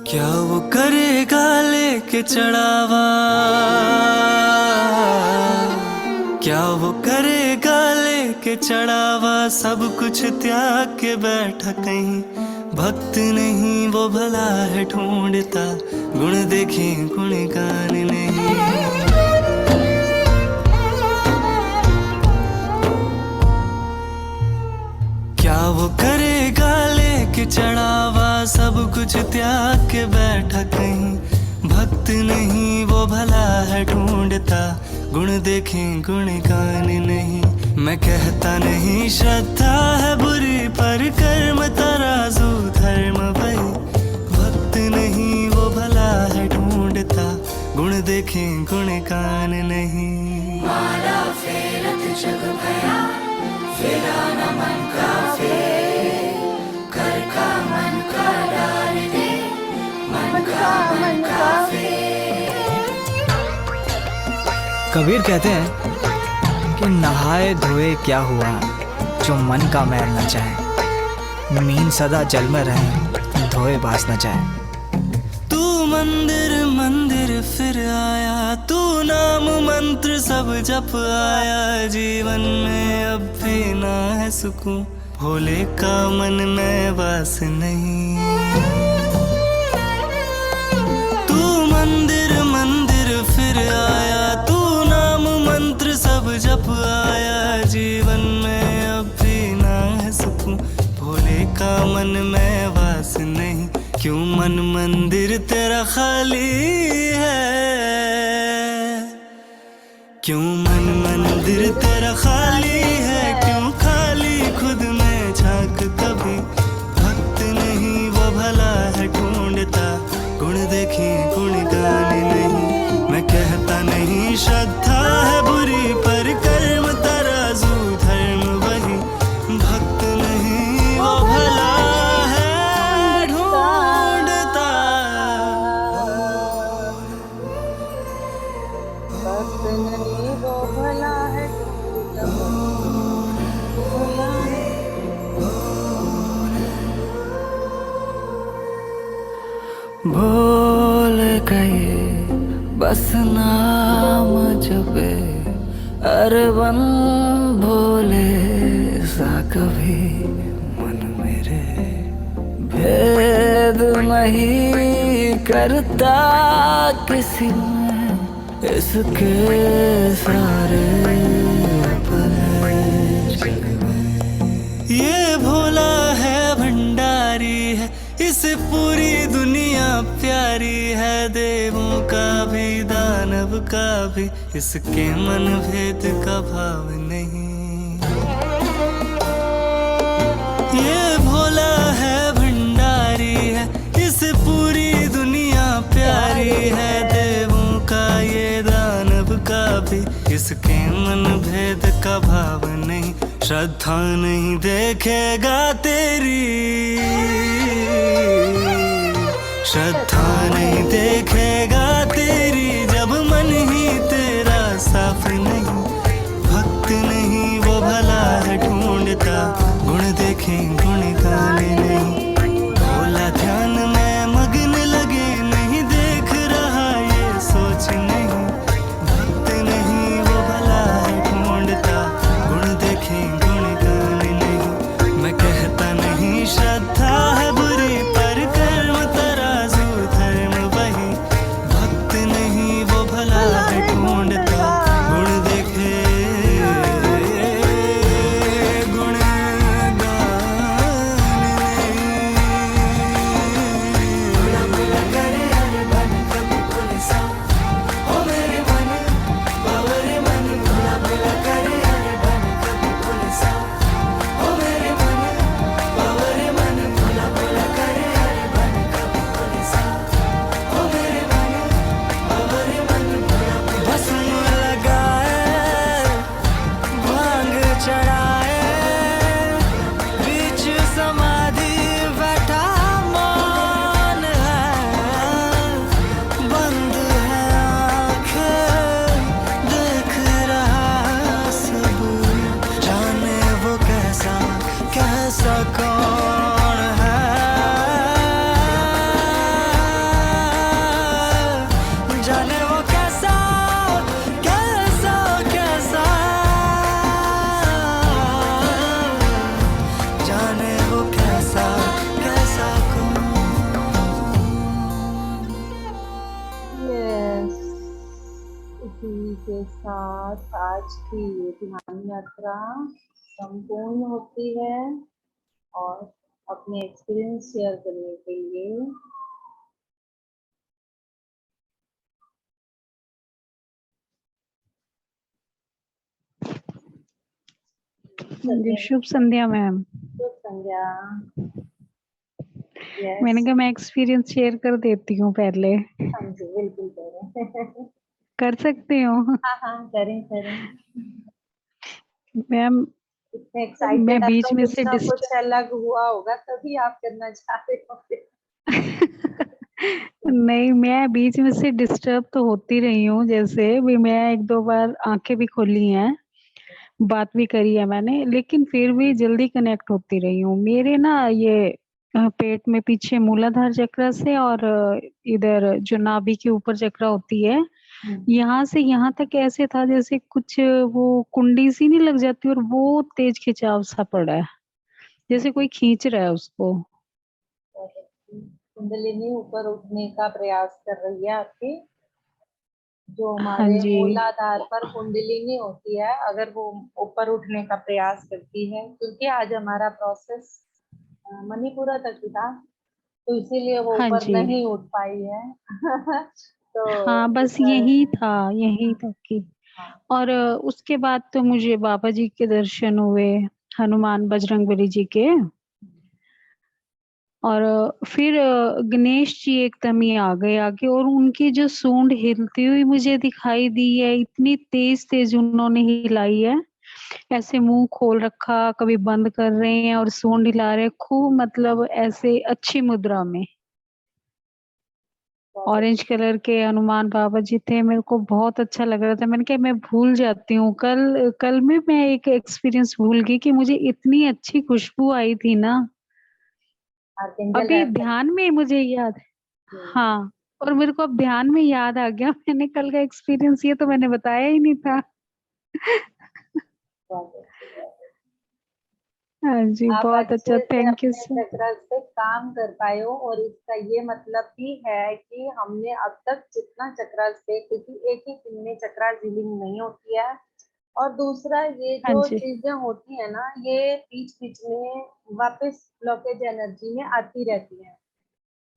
क्या वो करेगा लेके चढ़ावा, क्या वो करेगा लेके चढ़ावा, सब कुछ त्याग के बैठा कहीं। भक्त नहीं वो भला है ढूंढता, गुण देखे गुण गान नहीं। क्या वो करेगा लेके चढ़ावा, सब कुछ त्याग के बैठा कहीं। भक्त नहीं वो भला है ढूंढता, गुण देखें गुण गान नहीं। मैं कहता नहीं श्रद्धा है बुरी, पर कर्म तराजू धर्म वही। भक्त नहीं वो भला है ढूंढता, गुण देखें गुण गान नहीं। माला फेरत जग भया, फेरा न मन का फेर। कर का मन का डाल दे, मन का फेर। कबीर कहते हैं कि नहाए धोए क्या हुआ, जो मन का मैल न चाहे। मीन सदा जल में रहे, धोए बास न चाहे। तू मंदिर मंदिर फिर आया, तू नाम मंत्र सब जप आया। जीवन में अब भी ना है सुकून, भोले का मन में वास नहीं। तू मंदिर मंदिर फिर आया, तू नाम मंत्र सब जप आया। जीवन में अब भी ना है सुकून, भोले का मन में वास नहीं। क्यों मन मंदिर तेरा खाली है, क्यों मन मंदिर तेरा खाली है। क्यों खाली खुद में झांक कभी। भक्त नहीं वो भला है ढूंढता, गुण देखे गुण गान नहीं। मैं कहता नहीं श्रद्धा है बुरी, पर कर्म तराजू धर्म वही। भक्त नहीं वो भला है ढूंढता, भक्त नहीं वो भला है भूल गए बस नाम जपे। अरे बन भोले सा कभी मन मेरे। भेद नहीं करता किसी में, इसके सारे अपने जग में। ये भोला है भंडारी है, इसे पूरी दुनिया प्यारी है। देवों का भी दानव का भी, इसके मन भेद का भाव नहीं। ये भोला है भंडारी है, इसे पूरी दुनिया प्यारी है। देवों का ये दानव का भी, इसके मन भेद का भाव नहीं। श्रद्धा नहीं देखेगा तेरी, श्रद्धा नहीं देखेगा तेरी, जब मन ही तेरा साफ नहीं। भक्त नहीं वो भला है ढूंढता, गुण देखें गुण गाने नहीं। भोला ध्यान में मग्न लगे, नहीं देख रहा ये सोच नहीं। भक्त नहीं वो भला है ढूंढता, गुण देखें गुण गाने नहीं। मैं कहता नहीं श्रद्धा है बुरी, पर कर्म तराजू धर्म वही। के साथ आज की ये ध्यान यात्रा संपूर्ण होती है और अपने एक्सपीरियंस शेयर करने के लिए जी, शुभ संध्या मैम। शुभ संध्या। यस, मैंने कहा मैं एक्सपीरियंस शेयर कर देती हूँ पहले। हाँ जी, बिल्कुल करें। कर सकती हूँ हाँ हाँ, करें करें। मैम। इतने एक्साइटेड मैं है बीच तो में कुछ से ना कुछ अलग हुआ होगा तभी आप करना चाह रहे होंगे। नहीं, मैं बीच में से डिस्टर्ब तो होती रही हूँ। जैसे भी मैं एक दो बार आंखें भी खोली हैं, बात भी करी है मैंने, लेकिन फिर भी जल्दी कनेक्ट होती रही हूँ। मेरे ना ये पेट में पीछे मूलाधार चक्र से और इधर जो नाभि के ऊपर चक्र होती है, यहाँ से यहाँ तक ऐसे था जैसे कुछ वो कुंडी सी नहीं लग जाती, और वो तेज खिंचाव सा पड़ा है, जैसे कोई खींच रहा है उसको। कुंडलिनी ऊपर उठने का प्रयास कर रही है आपकी। जो हाँ हमारे जी। मूलाधार पर कुंडलिनी होती है, अगर वो ऊपर उठने का प्रयास करती है, क्योंकि आज हमारा प्रोसेस मणिपुरा तक ही था, तो इसीलिए वो हाँ ऊपर जी। नहीं उठ पाई है। तो हाँ, बस ऊपर, यही था, यही तक की। हाँ, और उसके बाद तो मुझे बाबा जी के दर्शन हुए, हनुमान बजरंगबली जी के। और फिर गणेश जी एकदम ही आ गए आगे, और उनकी जो सूंड हिलती हुई मुझे दिखाई दी है, इतनी तेज तेज उन्होंने हिलाई है। ऐसे मुंह खोल रखा, कभी बंद कर रहे हैं और सूंड हिला रहे हैं खूब, मतलब ऐसे अच्छी मुद्रा में। बहुत ऑरेंज कलर के हनुमान बाबा जी थे, मेरे को बहुत अच्छा लग रहा था। मैंने कहा मैं भूल जाती हूँ, कल कल में मैं एक एक्सपीरियंस भूल गई कि मुझे इतनी अच्छी खुशबू आई थी ना। आर्कएंजल अभी राफेल। ध्यान में मुझे याद। हाँ, और मेरे को अब ध्यान में याद आ गया, मैंने कल का एक्सपीरियंस, ये तो मैंने बताया ही नहीं था। हाँ जी, आप बहुत अच्छा, अच्छे से थैंक यू अपने सर। चक्र से काम कर पाए हो, और इसका ये मतलब भी है कि हमने अब तक जितना चक्र से, क्योंकि एक ही दिन में चक्र हीलिंग नहीं होती है, और दूसरा ये हाँ जो जी। चीजें होती है ना, ये बीच बीच में वापस ब्लॉकेज एनर्जी में आती रहती है।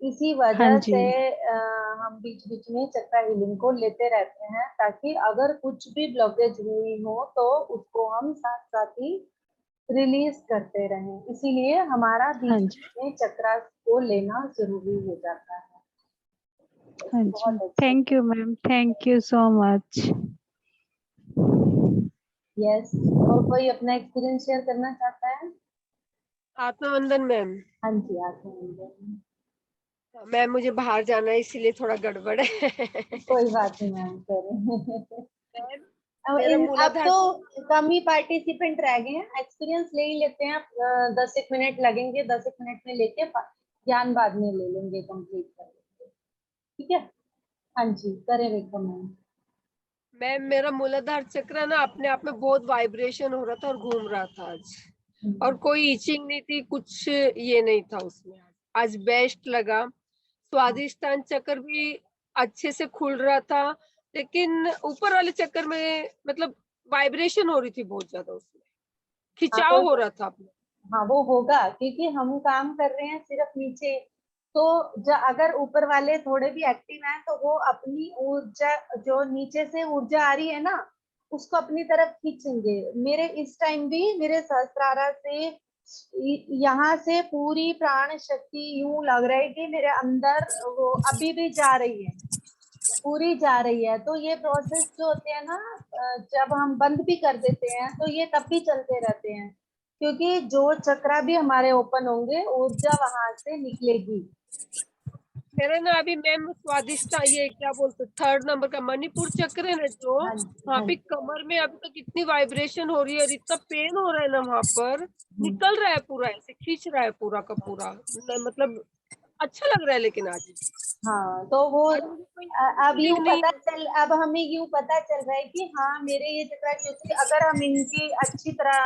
इसी हाँ वजह जी। से हम बीच बीच में चक्र हीलिंग को लेते रहते हैं, ताकि अगर कुछ भी ब्लॉकेज हुई हो तो उसको हम साथ साथ ही रिलीज करते रहें। इसीलिए हमारा हाँ बीच जी। में चक्रा को लेना जरूरी हो जाता है। हाँ जी, बहुत अच्छे थैंक से। You ma'am, thank you so much. Yes, और कोई अपना एक्सपीरियंस शेयर करना चाहता है? आत्मवंदन मैम। हाँ जी, आप हैं। मैम मुझे बाहर जाना है इसीलिए थोड़ा गड़बड़ है। कोई बात नहीं मैम, करें। मैम, अब मेरा अब मूलाधार। तो कम ही पार्टिसिपेंट रह गए हैं, एक्सपीरियंस ले ही लेते हैं। 10 एक मिनट लगेंगे, 10 एक मिनट में लेके ज्ञान बाद में ले लेंगे, कंप्लीट कर लेंगे। ठीक है, हाँ जी, करें रेखा मैम। मैम मेरा मूलाधार चक्र ना अपने आप में बहुत वाइब्रेशन हो रहा था और घूम रहा था आज, और कोई इचिंग नहीं थी, कुछ ये नहीं था उसमें। आज बेस्ट लगा। स्वादिष्टान चक्र भी अच्छे से खुल रहा था, लेकिन ऊपर वाले चक्कर में मतलब वाइब्रेशन हो रही थी बहुत ज्यादा, उसमें हाँ खिंचाव वो, हो रहा था अपने। हाँ वो होगा, क्योंकि हम काम कर रहे हैं सिर्फ नीचे। तो अगर ऊपर वाले थोड़े भी एक्टिव हैं तो वो अपनी ऊर्जा, जो नीचे से ऊर्जा आ रही है ना, उसको अपनी तरफ खींचेंगे। मेरे इस टाइम भी मेरे सहस्त्रारा से यहाँ से पूरी प्राण शक्ति यूं लग रहा है कि मेरे अंदर वो अभी भी जा रही है, पूरी जा रही है। तो ये प्रोसेस जो होते हैं ना, जब हम बंद भी कर देते हैं तो ये तब भी चलते रहते हैं, क्योंकि जो चक्रा भी हमारे ओपन होंगे, ऊर्जा वहां से निकलेगी। मेरा ना अभी मैम स्वादिष्ट ये क्या बोलते, थर्ड नंबर का मणिपुर चक्र है ना, जो हाँ जी, वहाँ हाँ पे जी। कमर में अभी तक इतनी वाइब्रेशन हो रही है और इतना पेन हो रहा है ना, वहां पर निकल रहा है पूरा, ऐसे खींच रहा है पूरा का पूरा, मतलब अच्छा लग रहा है। लेकिन आज हाँ, तो वो आज मुझे कोई अब यूं फीलिंग नहीं पता है। चल, अब हमें यूं पता चल रहा है कि हाँ मेरे ये चक्रा, क्योंकि अगर हम इनकी अच्छी तरह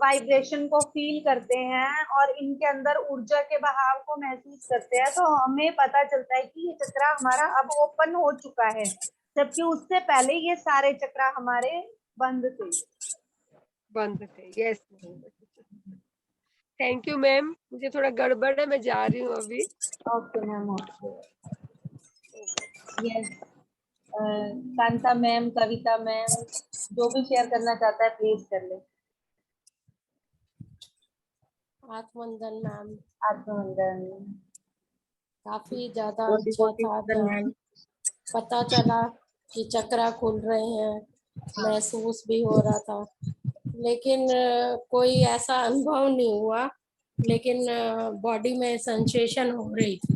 वाइब्रेशन को फील करते हैं और इनके अंदर ऊर्जा के बहाव को महसूस करते हैं, तो हमें पता चलता है कि ये चक्रा हमारा अब ओपन हो चुका है। जबकि उससे पहले ये सारे चक्र हमारे बंद थे। बंद थे। Yes, thank you ma'am. मुझे थोड़ा गड़बड़ है, मैं जा रही हूँ अभी। Okay ma'am, okay. Yes, Kanta ma'am, Kavita ma'am, जो भी शेयर करना चाहता है प्लीज कर ले। आत्मवंदन मैम, आत्मवंदन। काफी ज्यादा कोटि अच्छा कोटि था वंदन मैम। ध्यान। पता चला कि चक्रा खुल रहे हैं, महसूस भी हो रहा था, लेकिन कोई ऐसा अनुभव नहीं हुआ, लेकिन बॉडी में सेंसेशन हो रही थी,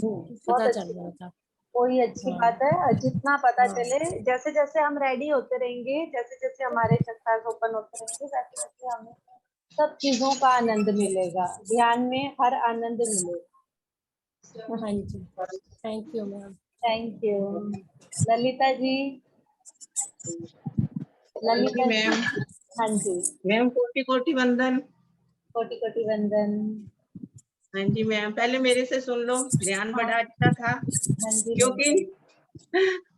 बहुत पता चल अच्छी, रहा था। कोई अच्छी हाँ, बात है। जितना पता हाँ, चले, जैसे जैसे हम रेडी होते रहेंगे, जैसे जैसे हमारे चक्कर ओपन होते रहेंगे, वैसे वैसे हमें सब चीजों का आनंद मिलेगा। ध्यान में हर आनंद मिलेगा। हाँ जी, thank you ma'am. Thank you. Lalita ji, हाँ जी ललिता जी। मैम। हाँ जी, मैम कोटि कोटि वंदन। कोटि कोटि वंदन। हाँ जी मैम, पहले मेरे से सुन लो, ध्यान हाँ, बड़ा अच्छा था, हाँ जी क्योंकि बिल्कुल।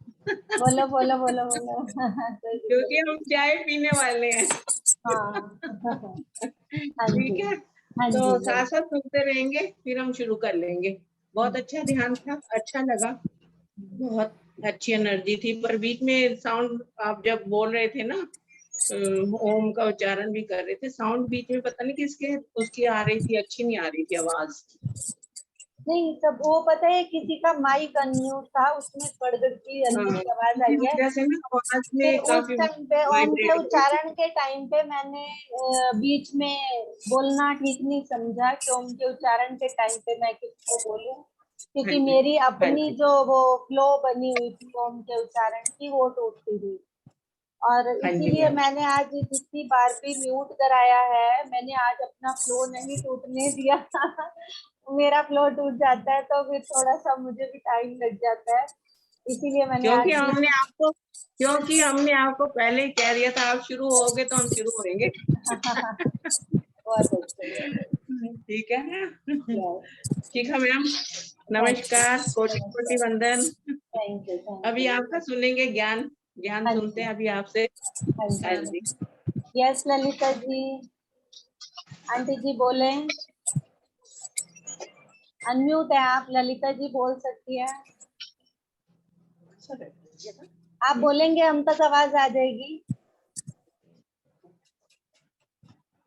बोलो बोलो बोलो बोलो। कोई दिक्कत क्योंकि नहीं। हम चाय पीने वाले हैं। हाँ। हाँ ठीक जी, है, हाँ तो जी साथ बोलो। साथ सुनते रहेंगे, फिर हम शुरू कर लेंगे। बहुत अच्छा ध्यान था, अच्छा लगा, बहुत अच्छी एनर्जी थी। पर बीच में साउंड, आप जब बोल रहे थे ना, ओम का उच्चारण भी कर रहे थे, साउंड बीच में पता नहीं किसके उसकी आ रही थी, अच्छी नहीं आ रही थी आवाज। नहीं, सब वो पता है, किसी का माइक अनम्यूट था, उसमें गड़गड़ की हल्की हाँ, सी आवाज इसी आई है। वजह से ना आवाज फिर में उस काफी टाइम पे ओम के वाइब्रेट हो रही थी। उच्चारण के टाइम पे मैंने बीच में बोलना ठीक नहीं समझा कि ओम के उच्चारण के टाइम पे मैं किसको बोलूं, हाँ क्योंकि जी, मेरी हाँ अपनी जी, जो वो फ्लो बनी हुई थी ओम के उच्चारण की, वो टूटती थी। और हाँ जी इसीलिए मैम। मैंने आज जितनी बार भी म्यूट कराया है, मैंने आज अपना फ्लो नहीं टूटने दिया। मेरा फ्लो टूट जाता है तो फिर थोड़ा सा मुझे भी टाइम लग जाता है, इसीलिए मैंने आज भी। क्योंकि हमने आपको पहले ही कह दिया था, आप शुरू होगे तो हम शुरू होंगे। बहुत अच्छे। ठीक है ना? यस, ठीक है मैम, नमस्कार, कोटि कोटि वंदन। थैंक यू, थैंक अभी यू। आपका सुनेंगे ज्ञान, ज्ञान हाँ सुनते जी, हैं अभी आपसे। हाँ हाँ जी। जी, यस ललिता जी, आंटी जी बोले। अनम्यूट है आप, ललिता जी बोल सकती है। आप बोलेंगे हम तक आवाज आ जाएगी।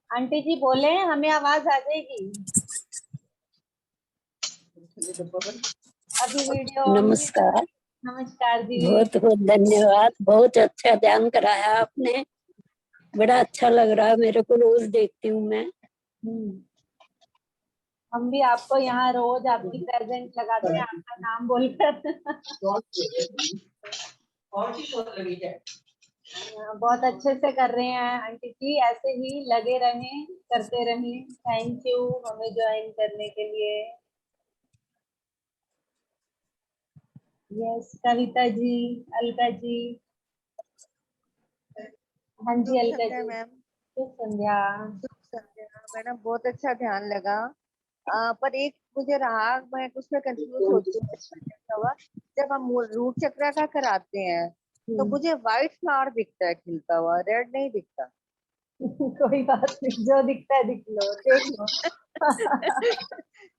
आंटी जी बोले, हमें आवाज आ जाएगी। अभी वीडियो। नमस्कार, नमस्कार जी। बहुत बहुत धन्यवाद। बहुत अच्छा ध्यान कराया आपने, बड़ा अच्छा लग रहा है मेरे को। रोज देखती हूँ मैं। हम भी आपको यहाँ रोज आपकी प्रेजेंट लगाते हैं, आपका नाम बोलकर। बहुत अच्छे से कर रहे हैं आंटी जी, ऐसे ही लगे रहें, करते रहें। थैंक यू हमें ज्वाइन करने के लिए। यस कविता जी, अलका जी। हाँ जी शुभ अलका संध्या जी। मैम। शुभ संध्या। शुभ संध्या मैडम, बहुत अच्छा ध्यान लगा। पर एक मुझे रहा, मैं उसमें कंफ्यूज होती हूँ क्या हुआ, जब हम रूट चक्र का कराते हैं तो मुझे व्हाइट फ्लावर दिखता है खिलता हुआ, रेड नहीं दिखता। कोई बात नहीं, जो दिखता है दिख लो, देख लो।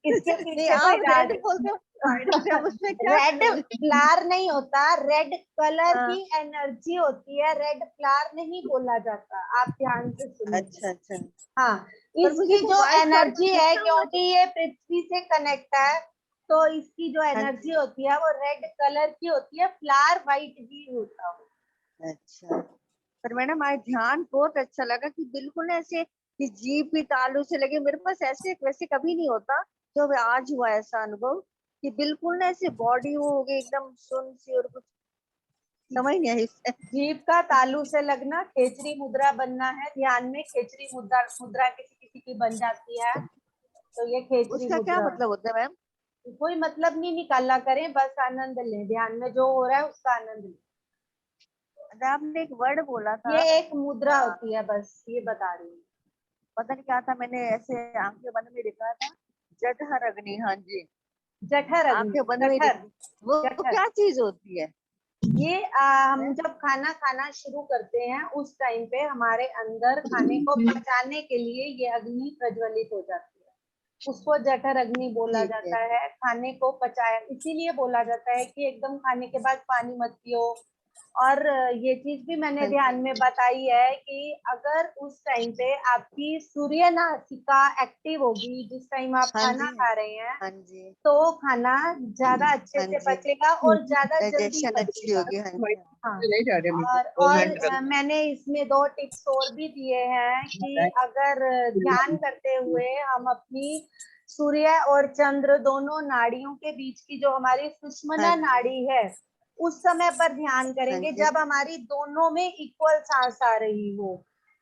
इसके नहीं, पीछे कोई आप राज। रेड बोलते हो व्हाइट से, हम उसमें क्या रेड करें? फ्लावर नहीं होता, रेड कलर हाँ, की एनर्जी होती है, रेड फ्लावर नहीं बोला जाता। आप ध्यान से सुनिए। अच्छा अच्छा। हाँ, पर मुझे इसकी तो जो व्हाइट फ्लावर एनर्जी है, दिखता हुआ। क्योंकि ये पृथ्वी से कनेक्ट है, तो इसकी जो हाँ एनर्जी जी, होती है वो रेड कलर की होती है, फ्लावर व्हाइट ही होता है। अच्छा। पर मैडम आज ध्यान बहुत अच्छा लगा कि बिल्कुल ऐसे कि जीभ भी तालू से लगे, मेरे पास ऐसे वैसे कभी नहीं होता। जो अभी आज हुआ ऐसा अनुभव कि बिल्कुल ना ऐसे बॉडी वो हो गई एकदम सुन सी, और कुछ समझ नहीं आई इससे। जीभ का तालू से लगना, खेचरी मुद्रा बनना है ध्यान में। खेचरी मुद्रा, मुद्रा किसी किसी की बन जाती है, तो ये खेचरी उसका क्या मुद्रा। मतलब होता है मैम? कोई मतलब नहीं निकाला करें, बस आनंद लें, ध्यान में जो हो रहा है उसका आनंद लें। आपने एक वर्ड बोला था, ये एक मुद्रा होती है, बस ये बता रही हूँ। पता नहीं क्या था, मैंने ऐसे आंखें बंद में लिखा था, जठर अग्नि। हाँ जी, जठर अग्नि, आंखें बंद में जठर, वो जठर। क्या चीज होती है? ये हम जब खाना खाना शुरू करते हैं उस टाइम पे हमारे अंदर खाने को पचाने के लिए ये अग्नि प्रज्वलित हो जाती है, उसको जठर अग्नि बोला ठीक है। जाता है। खाने को पचाया इसीलिए बोला जाता है कि एकदम खाने के बाद पानी मत पियो। और ये चीज भी मैंने हाँ जी, ध्यान में बताई है कि अगर उस टाइम पे आपकी सूर्य नासिका एक्टिव होगी जिस टाइम आप हाँ खाना जी, खा रहे हैं, हाँ जी, तो खाना ज्यादा अच्छे हाँ से जी, पचेगा और ज्यादा जल्दी डाइजेशन अच्छी पचेगा। होगी। हाँ जी, हाँ, नहीं जा रहे और मैंने इसमें 2 टिप्स और भी दिए हैं कि अगर ध्यान करते हुए हम अपनी सूर्य और चंद्र दोनों नाड़ियों के बीच की जो हमारी हाँ सुषुम्ना जी, नाड़ी है उस समय पर ध्यान हाँ करेंगे जी, जब हमारी दोनों में इक्वल सांस आ रही हो,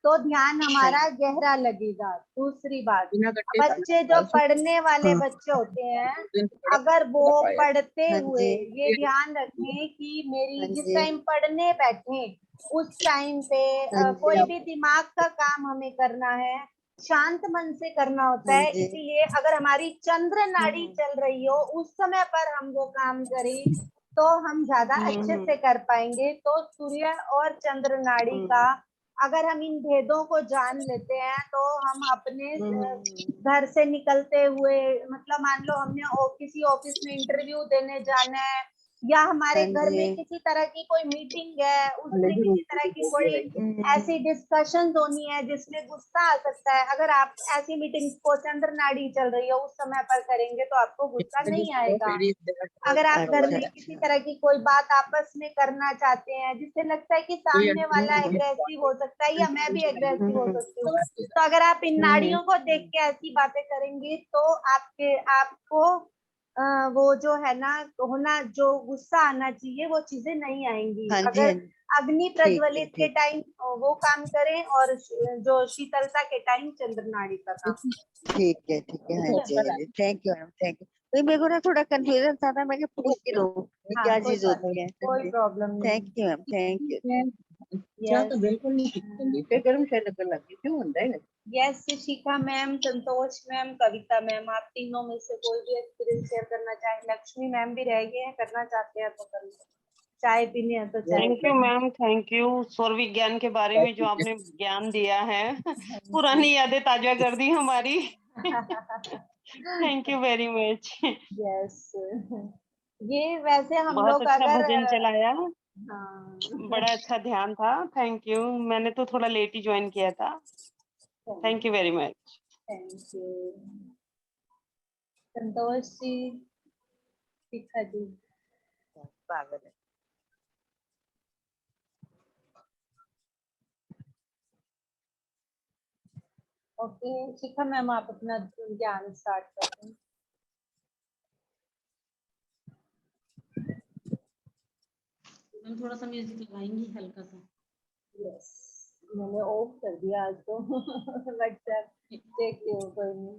तो ध्यान हाँ हमारा गहरा लगेगा। दूसरी बात, बिना गट्टे बच्चे जो पढ़ने वाले हाँ बच्चे होते हैं, दिन से बड़ा अगर वो पाया। पढ़ते हाँ हुए जी, ये ध्यान रखें कि मेरी हाँ जिस जी, टाइम पढ़ने बैठे उस टाइम पे हाँ कोई जी, भी दिमाग का काम हमें करना है, शांत मन से करना होता हाँ है। जी, इसीलिए अगर हमारी चंद्र नाड़ी हम्म, चल रही हो उस समय पर हम वो काम करें तो हम ज्यादा अच्छे हम्म, से कर पाएंगे। तो सूर्य और चंद्र नाड़ी का अगर हम इन भेदों को जान लेते हैं तो हम अपने घर से निकलते हुए, मतलब मान लो हमने किसी ऑफिस में इंटरव्यू देने जाना है या हमारे हाँ घर जी, में किसी तरह की कोई मीटिंग है, उसमें अलग ही किसी रूप तरह से की बोल कोई दिया ऐसी डिस्कशन होनी है जिसमें गुस्सा आ सकता है, अगर आप ऐसी मीटिंग्स को चंद्र नाड़ी चल रही हो उस समय पर करेंगे तो आपको गुस्सा नहीं आएगा। अगर आप घर अच्छा, में किसी तरह की कोई बात आपस में करना चाहते हैं जिससे लगता है कि सामने वाला एग्रेसिव हो सकता है या मैं भी एग्रेसिव हो सकती हूँ, तो अगर आप इन नाड़ियों को देख के ऐसी बातें करेंगे तो आपको वो जो है ना होना, जो गुस्सा आना चाहिए वो चीजें नहीं आएंगी। हाँ जी, अगर हाँ जी, अग्नि ठीक है, प्रज्वलित के ठीक, टाइम वो काम करें और जो शीतलता के टाइम चंद्र नाड़ी का काम ठीक है, ठीक है। हाँ जी, हाँ जी, thank you ma'am, thank you. तो मेरे को ना थोड़ा कंफ्यूजन था मैं क्या पूछ ही लूँ कि हाँ, क्या कोई चीज बात होती है। हाँ कोई जी, प्रॉब्लम नहीं। Thank you ma'am, thank you. चाह तो बिल्कुल नहीं पीती फिर गर्म शायद लगने लगी क्यों होता है। यस, शिखा मैम, संतोष मैम, कविता मैम, आप तीनों में से कोई भी एक्सपीरियंस शेयर करना चाहे। लक्ष्मी मैम भी रह गए हैं, करना चाहते हैं तो कर लो, चाय पीनी है तो चाय thank you ma'am, thank you सौर विज्ञान के बारे में जो आपने ज्ञान दिया है। पुरानी यादें ताजा कर दी हमारी। Thank you very much. Yes, ये वैसे हम बहुत लोग अच्छा अगर भजन चलाया, हाँ, बड़ा अच्छा ध्यान था। थैंक यू, मैंने तो थोड़ा लेट ही ज्वाइन किया था। Thank you very much. Thank you Santosh ji, Shikha ji. पागल है। ओके शिखा मैम, आप अपना ज्ञान स्टार्ट करते हैं। मैम थोड़ा सा म्यूजिक लगाएंगी हल्का सा। यस, मैंने ऑफ कर दिया आज तो बट देखती हूँ, कोई नहीं,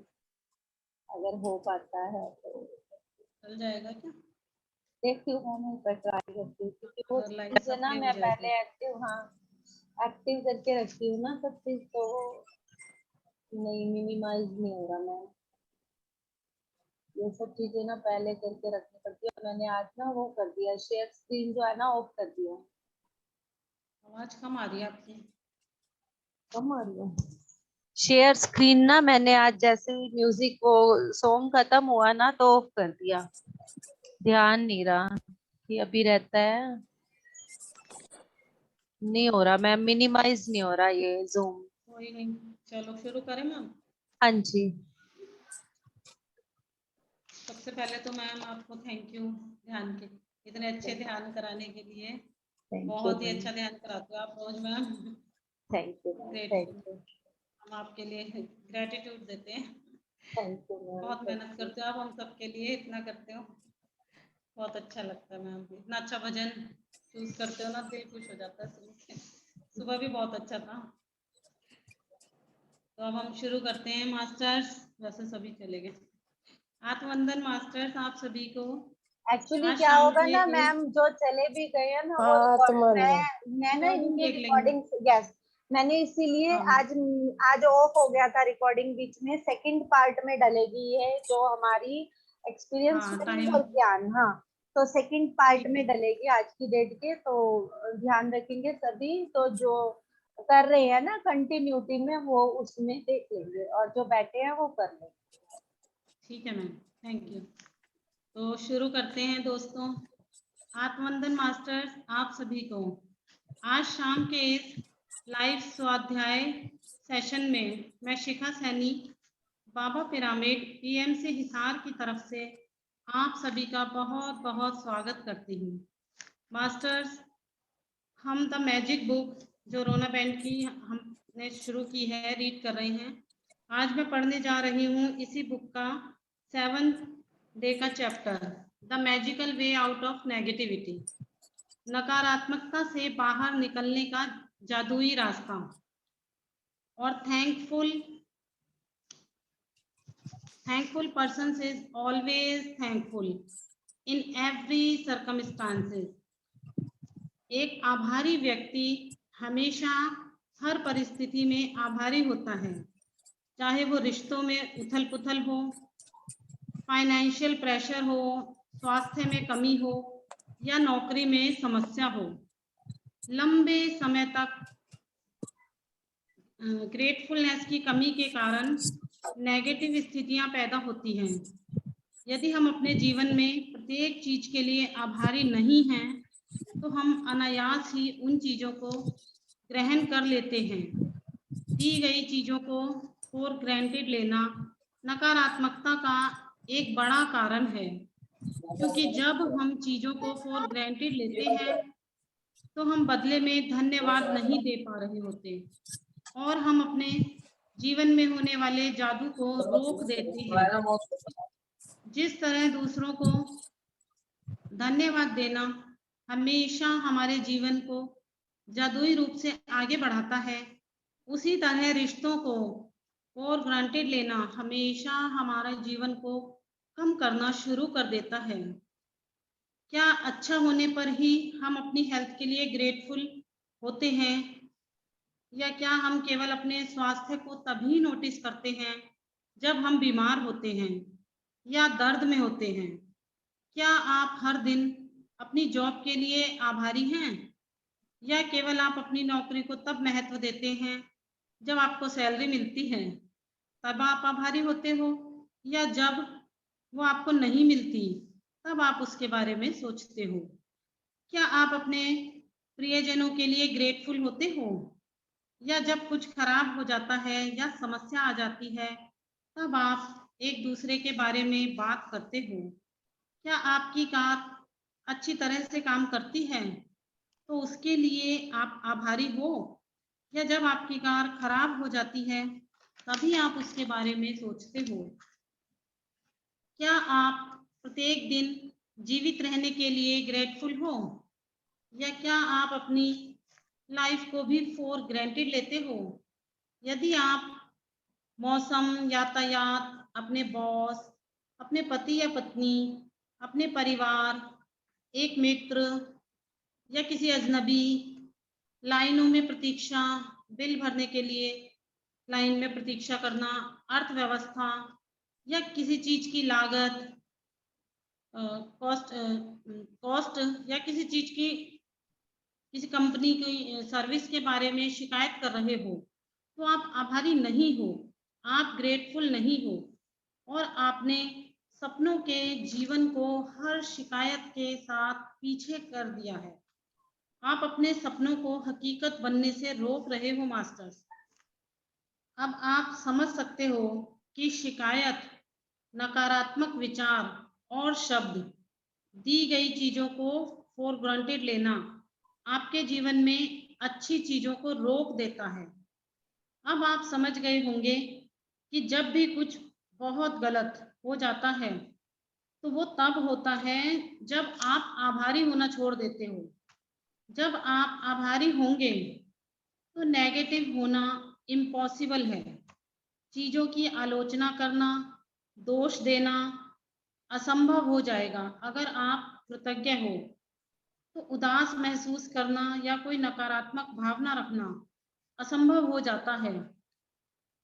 अगर हो पाता है तो चल जाएगा क्या? देखती हूँ, मैं पर ट्राई करती हूँ क्योंकि वो अगर लाइट चीज़ है ना, सप्लाई हो मैं जाए तो। पहले एक्टिव, हाँ एक्टिव करके रखती हूँ ना सब चीज़, तो नहीं मिनिमाइज नहीं हो रहा। मैं ये सब चीजें ना पहले करके रखनी पड़ती है, मैंने आज ना वो कर दिया, शेयर स्क्रीन जो है ना ऑफ कर दिया। आवाज कम आ रही है आपकी। कम आ रही है शेयर स्क्रीन ना, मैंने आज जैसे ही म्यूजिक वो सॉन्ग खत्म हुआ ना तो ऑफ कर दिया, ध्यान नहीं रहा कि अभी रहता है, नहीं हो रहा मैम, मिनिमाइज नहीं हो रहा ये जूम। कोई नहीं, चलो शुरू करें मैम। हाँ जी, सबसे पहले तो मैम आपको थैंक यू ध्यान के इतने अच्छे ध्यान कराने के लिए। बहुत ही अच्छा ध्यान कराते हो आप रोज मैम। थैंक यू, ग्रेट, हम आपके लिए ग्रेटिट्यूड देते हैं। थैंक यू मैम, बहुत मेहनत करते हो आप हम सबके लिए, इतना करते हो, बहुत अच्छा लगता है मैम। इतना अच्छा भजन चूज करते हो ना, दिल खुश हो जाता है सुन के। सुबह भी बहुत अच्छा था। तो अब हम शुरू करते हैं मास्टर्स, वैसे सभी चले गए। आत्मवंदन मास्टर्स आप सभी को। एक्चुअली आज क्या शाम होगा को ना एक मैम, जो चले भी गए हैं ना वो मैं ना रिकॉर्डिंग इनकी देख लेंगे। रिकॉर्डिंग, यस मैंने इसीलिए हाँ आज ऑफ हो गया था रिकॉर्डिंग, बीच में सेकंड पार्ट में डलेगी है जो हमारी एक्सपीरियंस हाँ स्टोरी टाइम। और ज्ञान। हाँ, तो सेकंड पार्ट में डलेगी आज की डेट के, तो ध्यान रखेंगे सभी। तो जो कर रहे हैं ना कंटिन्यूटी में, वो उसमें देख लेंगे, और जो बैठे हैं वो कर लेंगे। ठीक है मैम, थैंक यू। तो शुरू करते हैं दोस्तों। आत्मवंदन मास्टर्स आप सभी को आज शाम के इस लाइव स्वाध्याय सेशन में मैं शिखा सैनी, बाबा पिरामिड पीएमसी हिसार की तरफ से आप सभी का बहुत बहुत स्वागत करती हूँ। मास्टर्स, हम द मैजिक बुक जो रोना बैंड की हमने शुरू की है, रीड कर रहे हैं। आज मैं पढ़ने जा रही हूँ इसी बुक का 7th डे का chapter, the magical way out of negativity, नकारात्मकता से बाहर निकलने का जादुई रास्ता। और thankful person is always thankful in every circumstances। एक आभारी व्यक्ति हमेशा हर परिस्थिति में आभारी होता है, चाहे वो रिश्तों में उथल पुथल हो, फाइनेंशियल प्रेशर हो, स्वास्थ्य में कमी हो, या नौकरी में समस्या हो। लंबे समय तक ग्रेटफुलनेस की कमी के कारण नेगेटिव स्थितियां पैदा होती हैं। यदि हम अपने जीवन में प्रत्येक चीज के लिए आभारी नहीं हैं, तो हम अनायास ही उन चीजों को ग्रहण कर लेते हैं। दी गई चीजों को फॉर ग्रांटेड लेना नकारात्मकता का एक बड़ा कारण है, क्योंकि जब हम चीजों को फॉर ग्रांटेड लेते हैं तो हम बदले में धन्यवाद नहीं दे पा रहे होते, और हम अपने जीवन में होने वाले जादू को रोक देते हैं। जिस तरह दूसरों को धन्यवाद देना हमेशा हमारे जीवन को जादुई रूप से आगे बढ़ाता है, उसी तरह रिश्तों को फॉर ग्रांटेड लेना हमेशा हमारे जीवन को कम करना शुरू कर देता है। क्या अच्छा होने पर ही हम अपनी हेल्थ के लिए ग्रेटफुल होते हैं, या क्या हम केवल अपने स्वास्थ्य को तभी नोटिस करते हैं जब हम बीमार होते हैं या दर्द में होते हैं? क्या आप हर दिन अपनी जॉब के लिए आभारी हैं, या केवल आप अपनी नौकरी को तब महत्व देते हैं जब आपको सैलरी मिलती है तब आप आभारी होते हो, या जब वो आपको नहीं मिलती तब आप उसके बारे में सोचते हो? क्या आप अपने प्रियजनों के लिए ग्रेटफुल होते हो, या जब कुछ खराब हो जाता है या समस्या आ जाती है तब आप एक दूसरे के बारे में बात करते हो? क्या आपकी कार अच्छी तरह से काम करती है तो उसके लिए आप आभारी हो, या जब आपकी कार खराब हो जाती है तभी आप उसके बारे में सोचते हो? क्या आप प्रत्येक दिन जीवित रहने के लिए ग्रेटफुल हो, या क्या आप अपनी लाइफ को भी फॉर ग्रांटेड लेते हो? यदि आप मौसम, यातायात, अपने बॉस, अपने पति या पत्नी, अपने परिवार, एक मित्र या किसी अजनबी, लाइनों में प्रतीक्षा, बिल भरने के लिए लाइन में प्रतीक्षा करना, अर्थव्यवस्था या किसी चीज की लागत, कॉस्ट या किसी चीज की, किसी कंपनी की सर्विस के बारे में शिकायत कर रहे हो, तो आप आभारी नहीं हो, आप ग्रेटफुल नहीं हो, और आपने सपनों के जीवन को हर शिकायत के साथ पीछे कर दिया है। आप अपने सपनों को हकीकत बनने से रोक रहे हो मास्टर्स। अब आप समझ सकते हो कि शिकायत, नकारात्मक विचार और शब्द, दी गई चीजों को फॉर ग्रांटेड लेना आपके जीवन में अच्छी चीजों को रोक देता है। अब आप समझ गए होंगे कि जब भी कुछ बहुत गलत हो जाता है तो वो तब होता है जब आप आभारी होना छोड़ देते हो। जब आप आभारी होंगे तो नेगेटिव होना इम्पॉसिबल है। चीजों की आलोचना करना, दोष देना असंभव हो जाएगा। अगर आप कृतज्ञ हो तो उदास महसूस करना या कोई नकारात्मक भावना रखना असंभव हो जाता है।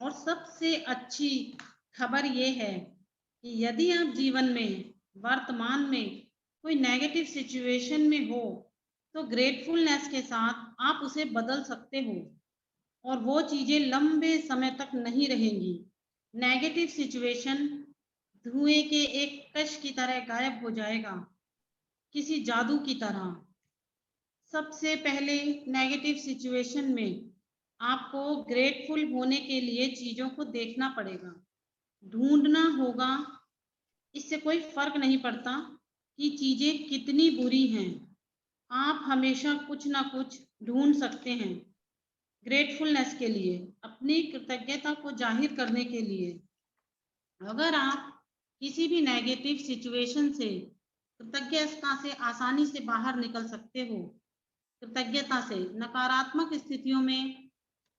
और सबसे अच्छी खबर ये है कि यदि आप जीवन में वर्तमान में कोई नेगेटिव सिचुएशन में हो तो ग्रेटफुलनेस के साथ आप उसे बदल सकते हो और वो चीजें लंबे समय तक नहीं रहेंगी। नेगेटिव सिचुएशन धुएं के एक कश की तरह गायब हो जाएगा, किसी जादू की तरह। सबसे पहले नेगेटिव सिचुएशन में आपको ग्रेटफुल होने के लिए चीजों को देखना पड़ेगा, ढूंढना होगा। इससे कोई फर्क नहीं पड़ता कि चीजें कितनी बुरी हैं, आप हमेशा कुछ ना कुछ ढूंढ सकते हैं ग्रेटफुलनेस के लिए, अपनी कृतज्ञता को जाहिर करने के लिए। अगर आप किसी भी नेगेटिव सिचुएशन से कृतज्ञता से आसानी से बाहर निकल सकते हो, कृतज्ञता से नकारात्मक स्थितियों में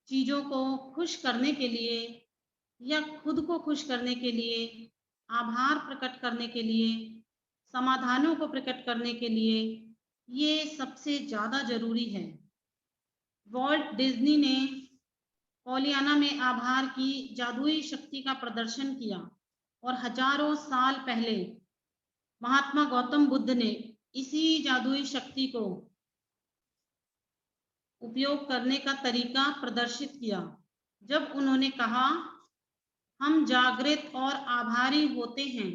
चीजों को खुश करने के लिए या खुद को खुश करने के लिए, आभार प्रकट करने के लिए, समाधानों को प्रकट करने के लिए, ये सबसे ज्यादा जरूरी है। वॉल्ट डिज्नी ने पोलियाना में आभार की जादुई शक्ति का प्रदर्शन किया और हजारों साल पहले महात्मा गौतम बुद्ध ने इसी जादुई शक्ति को उपयोग करने का तरीका प्रदर्शित किया जब उन्होंने कहा, हम जागृत और आभारी होते हैं।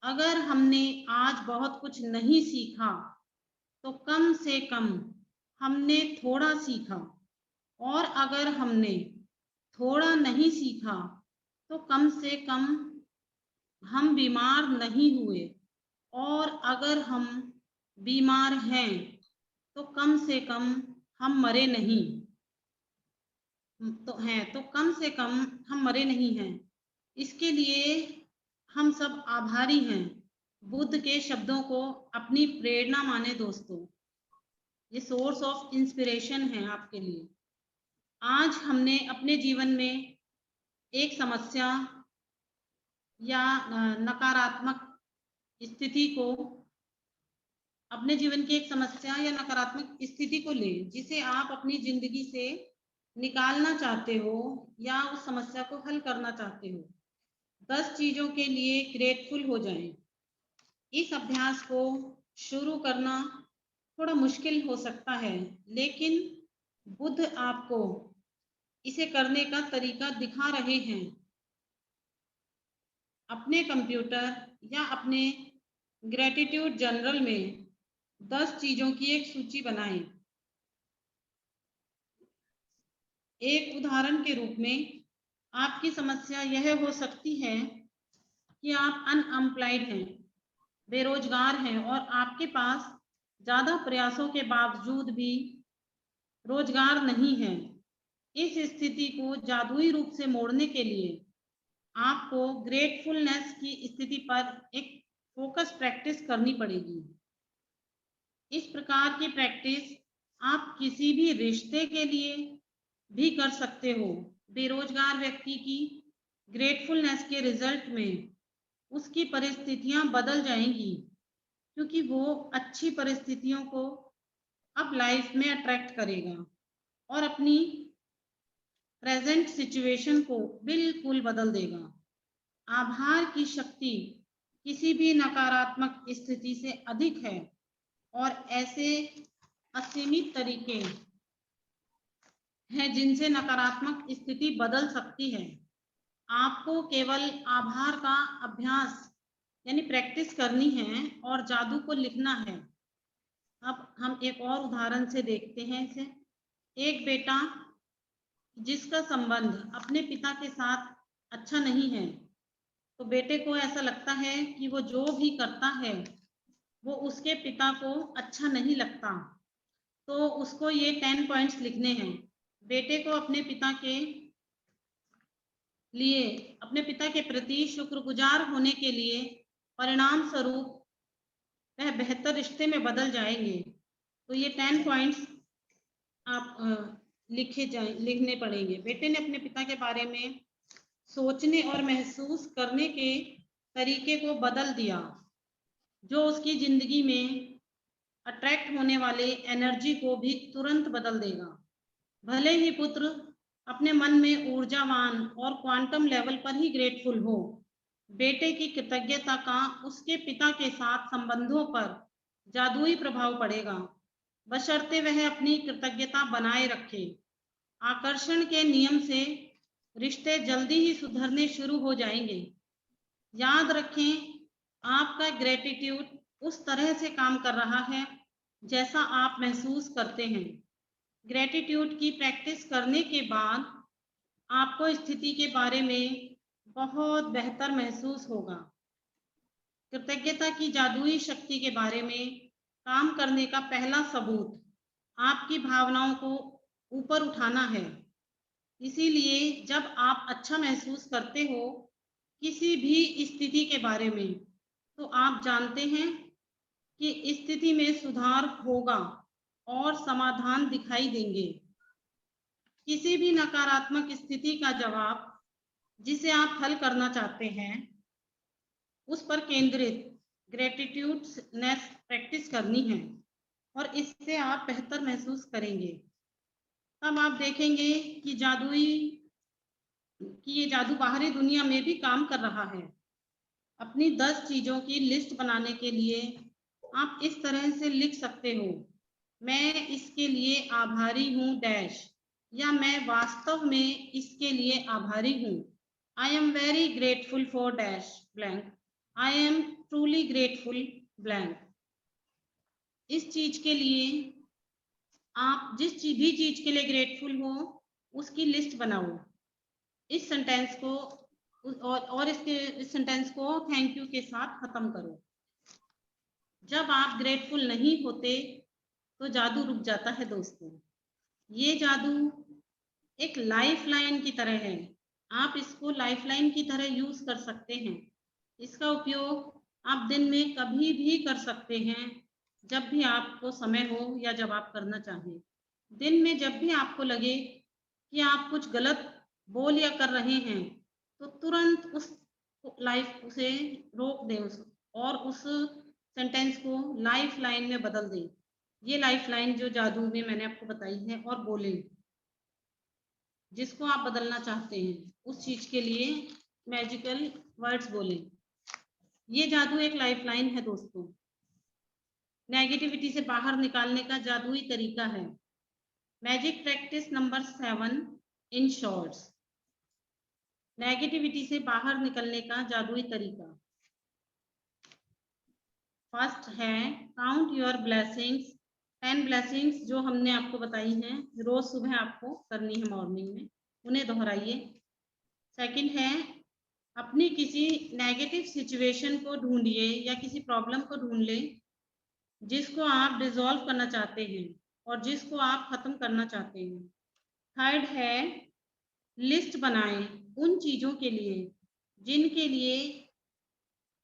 अगर हमने आज बहुत कुछ नहीं सीखा तो कम से कम हमने थोड़ा सीखा, और अगर हमने थोड़ा नहीं सीखा तो कम से कम हम बीमार नहीं हुए, और अगर हम बीमार हैं तो कम से कम हम मरे नहीं, तो कम से कम हम मरे नहीं हैं। इसके लिए हम सब आभारी हैं। बुद्ध के शब्दों को अपनी प्रेरणा माने दोस्तों, ये सोर्स ऑफ इंस्पिरेशन है आपके लिए। आज हमने अपने जीवन में एक समस्या या नकारात्मक स्थिति को, अपने जीवन की एक समस्या या नकारात्मक स्थिति को ले जिसे आप अपनी जिंदगी से निकालना चाहते हो या उस समस्या को हल करना चाहते हो। 10 चीजों के लिए ग्रेटफुल हो जाएं। इस अभ्यास को शुरू करना थोड़ा मुश्किल हो सकता है, लेकिन बुद्ध आपको इसे करने का तरीका दिखा रहे हैं। अपने कंप्यूटर या अपने ग्रेटिट्यूड जर्नल में 10 चीजों की एक सूची बनाएं। एक उदाहरण के रूप में आपकी समस्या यह हो सकती है कि आप अनएम्प्लॉयड हैं, बेरोजगार हैं, और आपके पास ज्यादा प्रयासों के बावजूद भी रोजगार नहीं है। इस स्थिति को जादुई रूप से मोड़ने के लिए आपको ग्रेटफुलनेस की स्थिति पर एक फोकस प्रैक्टिस करनी पड़ेगी। इस प्रकार की प्रैक्टिस आप किसी भी रिश्ते के लिए भी कर सकते हो। बेरोजगार व्यक्ति की ग्रेटफुलनेस के रिजल्ट में उसकी परिस्थितियां बदल जाएंगी, क्योंकि वो अच्छी परिस्थितियों को अब लाइफ में अट्रैक्ट करेगा और अपनी प्रेजेंट सिचुएशन को बिल्कुल बदल देगा। आभार की शक्ति किसी भी नकारात्मक स्थिति से अधिक है, और ऐसे असीमित तरीके हैं जिनसे नकारात्मक स्थिति बदल सकती है। आपको केवल आभार का अभ्यास यानी प्रैक्टिस करनी है और जादू को लिखना है। अब हम एक और उदाहरण से देखते हैं इसे। एक बेटा जिसका संबंध अपने पिता के साथ अच्छा नहीं है, तो बेटे को ऐसा लगता है कि वो जो भी करता है वो उसके पिता को अच्छा नहीं लगता, तो उसको ये 10 पॉइंट्स लिखने हैं। बेटे को अपने पिता के लिए, अपने पिता के प्रति शुक्रगुजार होने के लिए परिणाम स्वरूप वह बेहतर रिश्ते में बदल जाएंगे। तो ये 10 पॉइंट्स आप लिखने पड़ेंगे। बेटे ने अपने पिता के बारे में सोचने और महसूस करने के तरीके को बदल दिया, जो उसकी जिंदगी में अट्रैक्ट होने वाले एनर्जी को भी तुरंत बदल देगा। भले ही पुत्र अपने मन में ऊर्जावान और क्वांटम लेवल पर ही ग्रेटफुल हो, बेटे की कृतज्ञता का उसके पिता के साथ संबंधों पर जादुई प्रभाव पड़ेगा, बशर्ते वह अपनी कृतज्ञता बनाए रखे। आकर्षण के नियम से रिश्ते जल्दी ही सुधरने शुरू हो जाएंगे। याद रखें, आपका ग्रेटिट्यूड उस तरह से काम कर रहा है जैसा आप महसूस करते हैं। ग्रेटिट्यूड की प्रैक्टिस करने के बाद आपको स्थिति के बारे में बहुत बेहतर महसूस होगा। कृतज्ञता की जादुई शक्ति के बारे में काम करने का पहला सबूत आपकी भावनाओं को ऊपर उठाना है। इसीलिए जब आप अच्छा महसूस करते हो किसी भी स्थिति के बारे में, तो आप जानते हैं कि स्थिति में सुधार होगा और समाधान दिखाई देंगे। किसी भी नकारात्मक स्थिति का जवाब जिसे आप हल करना चाहते हैं, उस पर केंद्रित ग्रेटिट्यूडनेस प्रैक्टिस करनी है और इससे आप बेहतर महसूस करेंगे। तब आप देखेंगे कि ये जादू बाहरी दुनिया में भी काम कर रहा है। अपनी 10 चीजों की लिस्ट बनाने के लिए आप इस तरह से लिख सकते हो, मैं इसके लिए आभारी हूँ डैश, या मैं वास्तव में इसके लिए आभारी हूँ। I am very grateful for dash blank, I am truly grateful blank. इस चीज के लिए आप जिस भी चीज के लिए ग्रेटफुल हो उसकी लिस्ट बनाओ। इस सेंटेंस को इस सेंटेंस को थैंक यू के साथ खत्म करो। जब आप ग्रेटफुल नहीं होते तो जादू रुक जाता है दोस्तों। ये जादू एक लाइफ लाइन की तरह है, आप इसको लाइफ लाइन की तरह यूज कर सकते हैं। इसका उपयोग आप दिन में कभी भी कर सकते हैं, जब भी आपको समय हो या जब आप करना चाहें। दिन में जब भी आपको लगे कि आप कुछ गलत बोल या कर रहे हैं, तो तुरंत उसे रोक दें और उस सेंटेंस को लाइफ लाइन में बदल दें। ये लाइफ लाइन जो जादू में मैंने आपको बताई है, और बोलें जिसको आप बदलना चाहते हैं, उस चीज के लिए मैजिकल वर्ड्स बोलें। ये जादू एक लाइफ लाइन है दोस्तों। नेगेटिविटी से बाहर निकालने का जादुई तरीका है। Magic practice number 7 in shorts. Negativity से बाहर निकलने का जादुई तरीका। फर्स्ट है काउंट योर ब्लेसिंग्स। 10 ब्लेसिंग्स जो हमने आपको बताई हैं, रोज सुबह आपको करनी है मॉर्निंग में, उन्हें दोहराइए। सेकंड है अपनी किसी नेगेटिव सिचुएशन को ढूंढिए या किसी प्रॉब्लम को ढूंढ लें जिसको आप डिसॉल्व करना चाहते हैं और जिसको आप खत्म करना चाहते हैं। थर्ड है लिस्ट बनाएं उन चीजों के लिए जिनके लिए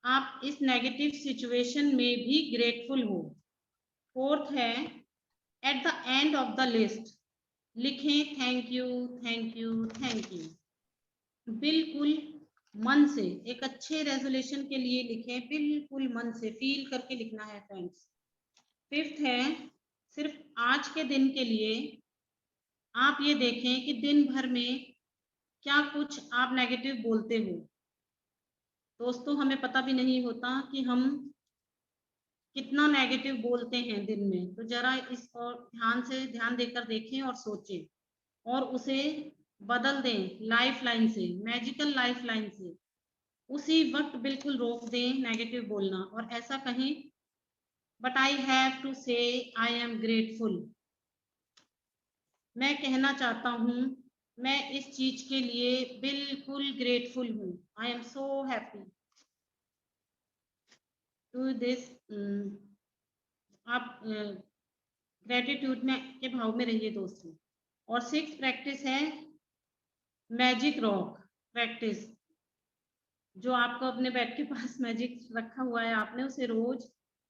आप इस नेगेटिव सिचुएशन में भी ग्रेटफुल हो। फोर्थ है at the end of the list लिखें thank you thank you thank you. बिल्कुल मन से, एक अच्छे रेजोल्यूशन के लिए लिखें, बिल्कुल मन से फील करके लिखना है फ्रेंड्स। फिफ्थ है सिर्फ आज के दिन के लिए आप ये देखें कि दिन भर में क्या कुछ आप नेगेटिव बोलते हो। दोस्तों हमें पता भी नहीं होता कि हम कितना नेगेटिव बोलते हैं दिन में, तो जरा इस और ध्यान देकर देखें और सोचें और उसे बदल दें लाइफ लाइन से, मैजिकल लाइफ लाइन से। उसी वक्त बिल्कुल रोक दें नेगेटिव बोलना और ऐसा कहें बट आई हैव टू से आई एम ग्रेटफुल। मैं कहना चाहता हूँ मैं इस चीज के लिए बिल्कुल ग्रेटफुल हूँ। I am so happy to this. आप ग्रेटिट्यूड में के भाव में रहिए दोस्तों। और 6th प्रैक्टिस है मैजिक रॉक प्रैक्टिस। जो आपको अपने बेड के पास मैजिक रखा हुआ है, आपने उसे रोज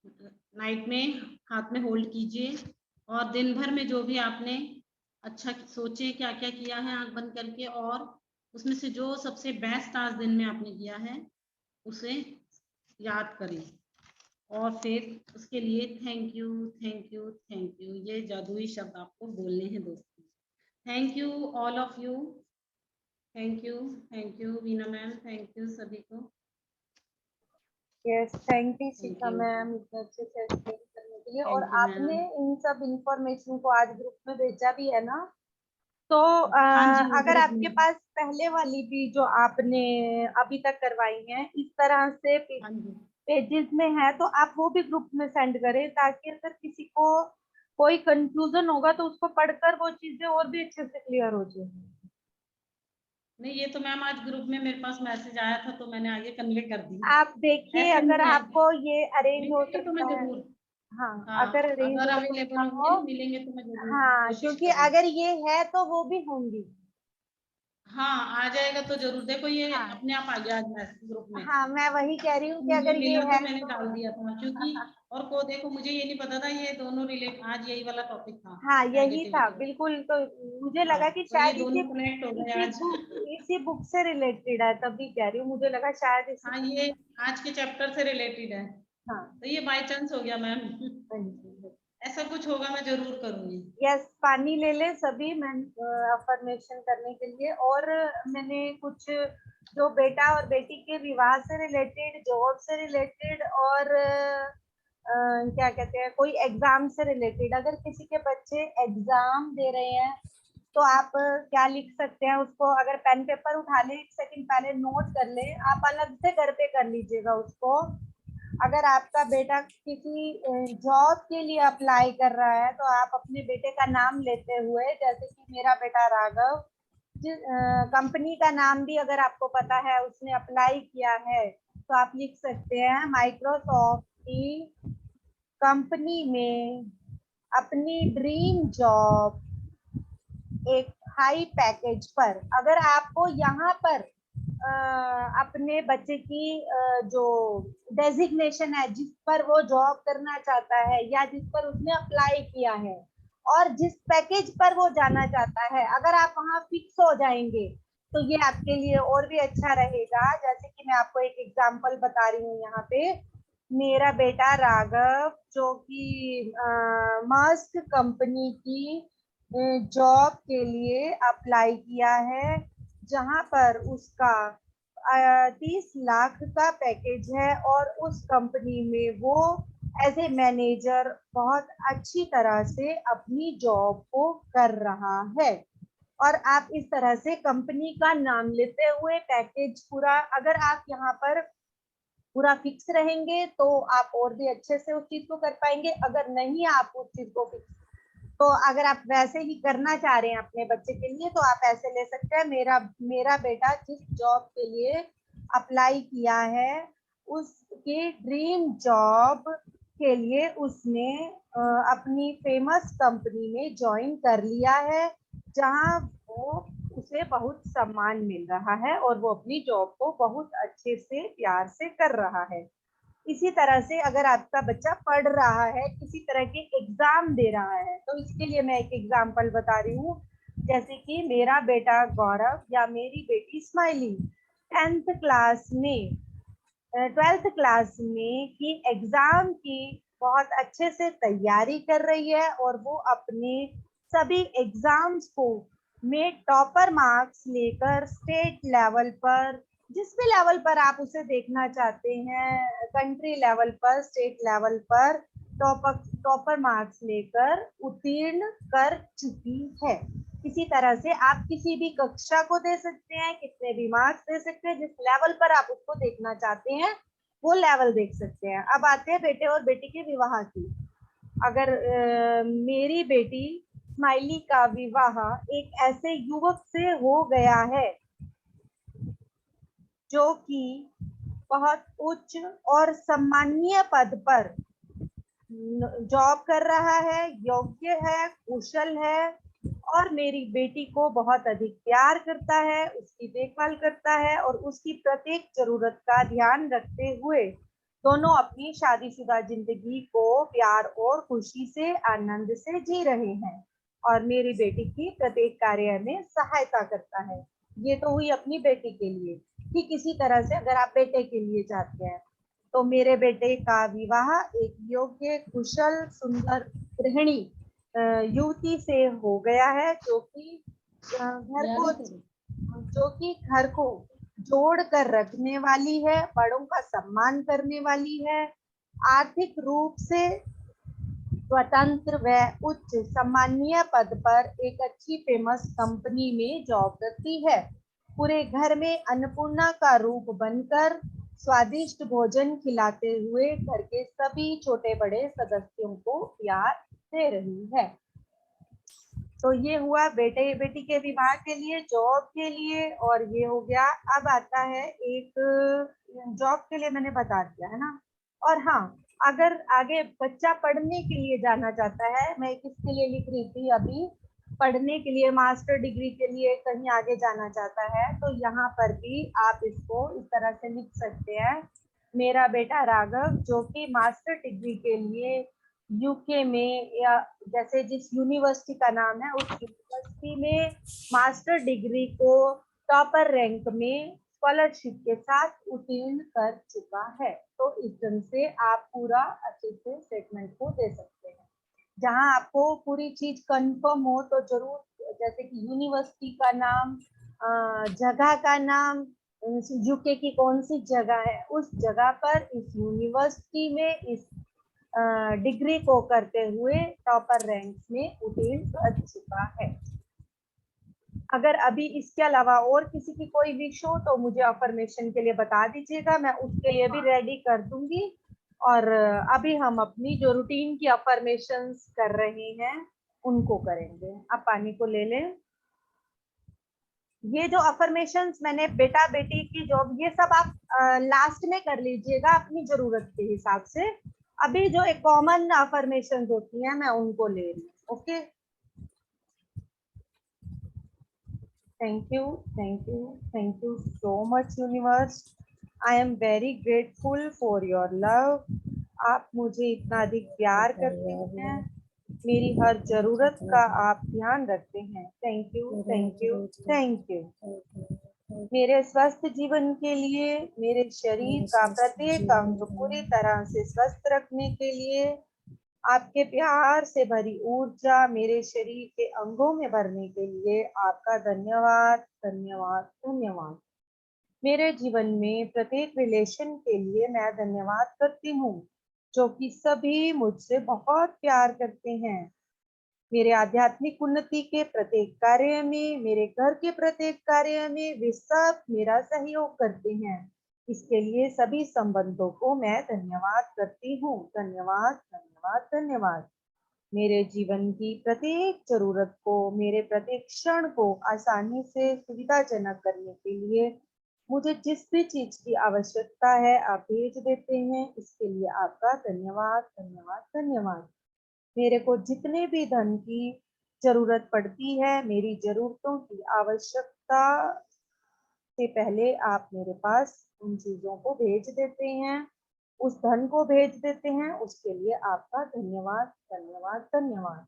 नाइट में हाथ में होल्ड कीजिए और दिन भर में जो भी आपने अच्छा सोचे क्या क्या किया है आंख बंद करके, और उसमें से जो सबसे बेस्ट आज दिन में आपने किया है उसे याद करें और फिर उसके लिए thank you thank you thank you, ये जादुई शब्द आपको बोलने हैं दोस्तों। Thank you all of you. Thank you Veena ma'am, thank you सभी को। Yes thank you Shikha ma'am, इतना अच्छे से एक्सप्लेन करने के लिए, और Thank you, आपने इन सब इंफॉर्मेशन को आज ग्रुप में भेजा भी है ना, तो हाँ जी, अगर ग्रुप आपके में। पास पहले वाली भी जो आपने अभी तक करवाई है इस तरह से हाँ जी। पेजेस में है, तो आप वो भी ग्रुप में सेंड करें, ताकि अगर किसी को कोई कंफ्यूजन होगा तो उसको पढ़कर वो चीजें और भी अच्छे से क्लियर हो जाए। नहीं, ये तो मैम आज ग्रुप में मेरे पास मैसेज आया था तो मैंने आगे कन्वे कर दिया। आप देखिए, ऐसे अगर नहीं है, आपको ये अरेंज हो मिलेंगे तो मैं सकता है, जरूर, हाँ, हाँ, अगर अरेंज अगर हो अवेलेबल सकता होंगे हो, ना, मिलेंगे तो मैं जरूर हाँ, कोशिश क्योंकि करूंगी। अगर ये है तो वो भी होंगी। हाँ, आ जाएगा तो जरूर। देखो ये हाँ अपने आप आ गया आज मैसेज ग्रुप में। हाँ, मैं वही कह रही हूँ कि मुझे अगर ये मिला है तो मैंने तो डाल दिया था, क्योंकि और को देखो मुझे ये नहीं पता था ये दोनों रिलेट, आज यही वाला टॉपिक था, हाँ, यही था नेगेटिविटी। बिल्कुल। तो मुझे हाँ, लगा कि तो ये शायद दोनों कनेक्ट हो गए आज। इसी बुक से रिलेटेड है, तभी कह रही हूँ, मुझे लगा शायद इसी। हाँ, ये आज के चैप्टर से रिलेटेड है, हाँ, तो ये बाय चांस हो गया मैम। हाँ जी। ऐसा कुछ होगा मैं जरूर करूंगी। यस, पानी ले ले सभी, मैं अफर्मेशन करने के लिए। और मैंने कुछ जो बेटा और बेटी के विवाह से रिलेटेड, जॉब से रिलेटेड, और क्या कहते हैं, कोई एग्जाम से रिलेटेड, अगर किसी के बच्चे एग्जाम दे रहे हैं तो आप क्या लिख सकते हैं उसको, अगर पेन पेपर उठा ले, एक सेकंड पहले नोट कर ले, आप अलग से घर पे कर लीजिएगा उसको। अगर आपका बेटा किसी जॉब के लिए अप्लाई कर रहा है तो आप अपने बेटे का नाम लेते हुए, जैसे कि मेरा बेटा राघव, कंपनी का नाम भी अगर आपको पता है उसने अप्लाई किया है, तो आप लिख सकते हैं माइक्रोसॉफ्ट की कंपनी में अपनी ड्रीम जॉब एक हाई पैकेज पर। अगर आपको यहाँ पर अपने बच्चे की जो डेजिग्नेशन है, जिस पर वो जॉब करना चाहता है या जिस पर उसने अप्लाई किया है और जिस पैकेज पर वो जाना चाहता है, अगर आप वहाँ फिक्स हो जाएंगे तो ये आपके लिए और भी अच्छा रहेगा। जैसे कि मैं आपको एक एग्जांपल बता रही हूँ यहाँ पे, मेरा बेटा राघव जो कि मस्क कंपनी की जॉब के लिए अप्लाई किया है, जहां पर उसका 30 लाख का पैकेज है, और उस कंपनी में वो एज ए मैनेजर बहुत अच्छी तरह से अपनी जॉब को कर रहा है। और आप इस तरह से कंपनी का नाम लेते हुए पैकेज पूरा, अगर आप यहाँ पर पूरा फिक्स रहेंगे तो आप और भी अच्छे से उस चीज को कर पाएंगे। अगर नहीं आप उस चीज को फिक्स, तो अगर आप वैसे ही करना चाह रहे हैं अपने बच्चे के लिए, तो आप ऐसे ले सकते हैं, मेरा बेटा जिस जॉब के लिए अप्लाई किया है उसके ड्रीम जॉब के लिए उसने अपनी फेमस कंपनी में ज्वाइन कर लिया है, जहां वो उसे बहुत सम्मान मिल रहा है और वो अपनी जॉब को बहुत अच्छे से प्यार से कर रहा है। इसी तरह से अगर आपका बच्चा पढ़ रहा है, किसी तरह के एग्जाम दे रहा है, तो इसके लिए मैं एक एग्जांपल बता रही हूँ। जैसे कि मेरा बेटा गौरव या मेरी बेटी स्माइली 10th क्लास में 12th क्लास में की एग्जाम की बहुत अच्छे से तैयारी कर रही है, और वो अपने सभी एग्जाम्स को में टॉपर मार्क्स लेकर स्टेट लेवल पर, जिस भी लेवल पर आप उसे देखना चाहते हैं, कंट्री लेवल पर, स्टेट लेवल पर टॉपर मार्क्स लेकर उत्तीर्ण कर चुकी है। इसी तरह से आप किसी भी कक्षा को दे सकते हैं, कितने भी मार्क्स दे सकते हैं, जिस लेवल पर आप उसको देखना चाहते हैं वो लेवल देख सकते हैं। अब आते हैं बेटे और बेटी के विवाह की। अगर मेरी बेटी स्माइली का विवाह एक ऐसे युवक से हो गया है जो कि बहुत उच्च और सम्मानीय पद पर जॉब कर रहा है, योग्य है, कुशल है, और मेरी बेटी को बहुत अधिक प्यार करता है, उसकी देखभाल करता है, और उसकी प्रत्येक जरूरत का ध्यान रखते हुए दोनों अपनी शादीशुदा जिंदगी को प्यार और खुशी से, आनंद से जी रहे हैं, और मेरी बेटी की प्रत्येक कार्य में सहायता करता है। ये तो हुई अपनी बेटी के लिए। ठीक इसी तरह से अगर आप बेटे के लिए चाहते हैं, तो मेरे बेटे का विवाह एक योग्य, कुशल, सुंदर गृहिणी युवती से हो गया है, जो कि घर को जोड़ कर रखने वाली है, बड़ों का सम्मान करने वाली है, आर्थिक रूप से स्वतंत्र व उच्च सम्मानीय पद पर एक अच्छी फेमस कंपनी में जॉब करती है। पूरे घर में अन्नपूर्णा का रूप बनकर स्वादिष्ट भोजन खिलाते हुए घर के सभी छोटे बड़े सदस्यों को प्यार दे रही है। तो ये हुआ बेटे बेटी के विवाह के लिए, जॉब के लिए, और ये हो गया। अब आता है एक जॉब के लिए मैंने बता दिया है ना। और हाँ, अगर आगे बच्चा पढ़ने के लिए जाना चाहता है, मैं किसके लिए लिख रही थी अभी, पढ़ने के लिए, मास्टर डिग्री के लिए कहीं आगे जाना चाहता है, तो यहाँ पर भी आप इसको इस तरह से लिख सकते हैं। मेरा बेटा राघव जो कि मास्टर डिग्री के लिए यूके में, या जैसे जिस यूनिवर्सिटी का नाम है उस यूनिवर्सिटी में मास्टर डिग्री को टॉपर रैंक में स्कॉलरशिप के साथ उत्तीर्ण कर चुका है। तो इस ढंग से आप पूरा अच्छे से स्टेटमेंट को दे सकते हैं। जहां आपको पूरी चीज कंफर्म हो तो जरूर, जैसे कि यूनिवर्सिटी का नाम, जगह का नाम, यूके की कौन सी जगह है, उस जगह पर इस यूनिवर्सिटी में इस डिग्री को करते हुए टॉपर रैंक में उत्तीर्ण कर चुका है। अगर अभी इसके अलावा और किसी की कोई विश हो तो मुझे अफर्मेशन के लिए बता दीजिएगा, मैं उसके लिए भी रेडी कर दूंगी। और अभी हम अपनी जो रूटीन की अफर्मेशंस कर रहे हैं उनको करेंगे। अब पानी को ले लें। ये जो अफर्मेशंस मैंने बेटा बेटी की जॉब, ये सब आप लास्ट में कर लीजिएगा अपनी जरूरत के हिसाब से। अभी जो एक कॉमन अफर्मेशंस होती हैं मैं उनको ले रही हूँ। Okay, thank you, thank you, thank you so much universe. I am very grateful for your love. आप मुझे इतना अधिक प्यार करते हैं, मेरी हर जरूरत का आप ध्यान रखते हैं। Thank you, thank you, thank you. मेरे स्वस्थ जीवन के लिए, मेरे शरीर का प्रत्येक अंग पूरी तरह से स्वस्थ रखने के लिए, आपके प्यार से भरी ऊर्जा मेरे शरीर के अंगों में भरने के लिए आपका धन्यवाद, धन्यवाद, धन्यवाद। मेरे जीवन में प्रत्येक रिलेशन के लिए मैं धन्यवाद करती हूँ जो कि सभी मुझसे बहुत प्यार करते हैं। मेरे आध्यात्मिक उन्नति के प्रत्येक कार्य में, मेरे घर के प्रत्येक कार्य में वे सब मेरा सहयोग करते हैं। इसके लिए सभी संबंधों को मैं धन्यवाद करती हूँ। धन्यवाद, धन्यवाद, धन्यवाद। मेरे जीवन की प्रत्येक जरूरत को, मेरे प्रत्येक क्षण को आसानी से सुविधाजनक करने के लिए मुझे जिस भी चीज की आवश्यकता है आप भेज देते हैं। इसके लिए आपका धन्यवाद, धन्यवाद, धन्यवाद। मेरे को जितने भी धन की जरूरत पड़ती है, मेरी जरूरतों की आवश्यकता से पहले आप मेरे पास उन चीजों को भेज देते हैं, उस धन को भेज देते हैं। उसके लिए आपका धन्यवाद, धन्यवाद, धन्यवाद।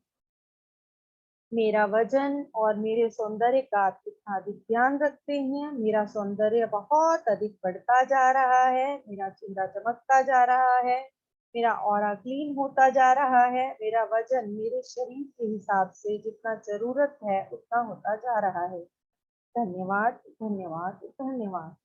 मेरा वजन और मेरे सौंदर्य का आप कितना अधिक ध्यान रखते हैं। मेरा सौंदर्य बहुत अधिक बढ़ता जा रहा है, मेरा चेहरा चमकता जा रहा है, मेरा ऑरा क्लीन होता जा रहा है। मेरा वजन मेरे शरीर के हिसाब से जितना जरूरत है उतना होता जा रहा है। धन्यवाद, धन्यवाद, धन्यवाद।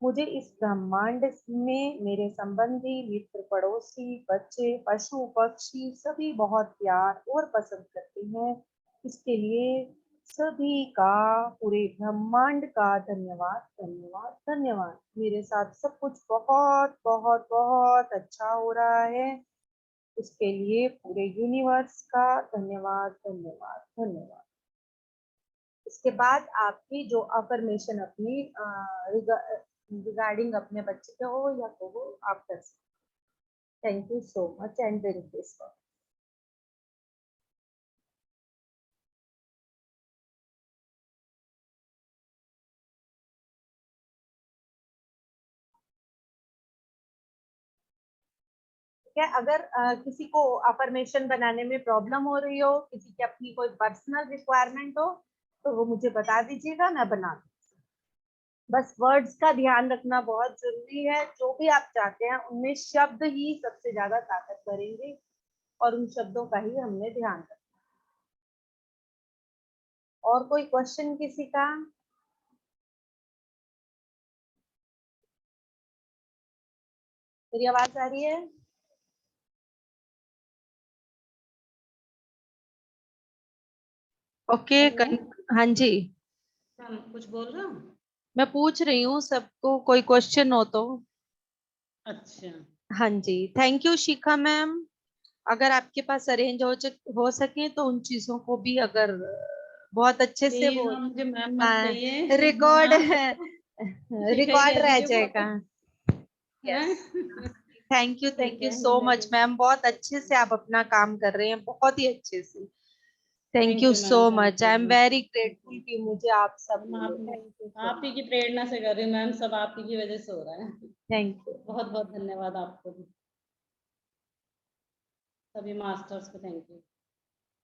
मुझे इस ब्रह्मांड में मेरे संबंधी, मित्र, पड़ोसी, बच्चे, पशु, पक्षी सभी बहुत प्यार और पसंद करते हैं। इसके लिए सभी का, पूरे ब्रह्मांड का धन्यवाद, धन्यवाद, धन्यवाद। मेरे साथ सब कुछ बहुत बहुत बहुत अच्छा हो रहा है। इसके लिए पूरे यूनिवर्स का धन्यवाद, धन्यवाद, धन्यवाद। इसके बाद आपकी जो अफर्मेशन अपनी रिगार्डिंग अपने बच्चे के हो या को हो, आप कर सकते। Thank you so much and drink this. क्या अगर किसी को अफर्मेशन बनाने में प्रॉब्लम हो रही हो, किसी की अपनी कोई पर्सनल रिक्वायरमेंट हो, तो वो मुझे बता दीजिएगा, मैं बना दूँ। बस वर्ड्स का ध्यान रखना बहुत जरूरी है। जो भी आप चाहते हैं उनमें शब्द ही सबसे ज्यादा ताकत करेंगे और उन शब्दों का ही हमने ध्यान रखना। और कोई क्वेश्चन किसी का? मेरी आवाज आ रही है? ओके हाँ जी, कुछ बोल रहा हूँ? मैं पूछ रही हूँ सबको, कोई क्वेश्चन हो तो। अच्छा, हाँ जी, थैंक यू शिखा मैम। अगर आपके पास अरेंज हो सके तो उन चीजों को भी अगर बहुत अच्छे से प्लीज वो हाँ, मुझे मैम मत कहिए। रिकॉर्ड शिखा ही रिकॉर्ड कह रह दीजिए बहुत जाएगा। हैं? थैंक यू ठीक है सो मच चलिए। मैम, बहुत अच्छे से आप अपना काम कर रहे हैं, बहुत ही अच्छे से। Thank thank you you so ma'am, much, thank I you. Am very grateful कि मुझे आप सब हम मिले। आप थैंक यू सो आप ही की प्रेरणा से कर रही हूँ मैम, सब आप ही की वजह से हो रहा है। Thank you. बहुत बहुत धन्यवाद आपको भी, सभी मास्टर्स को थैंक यू।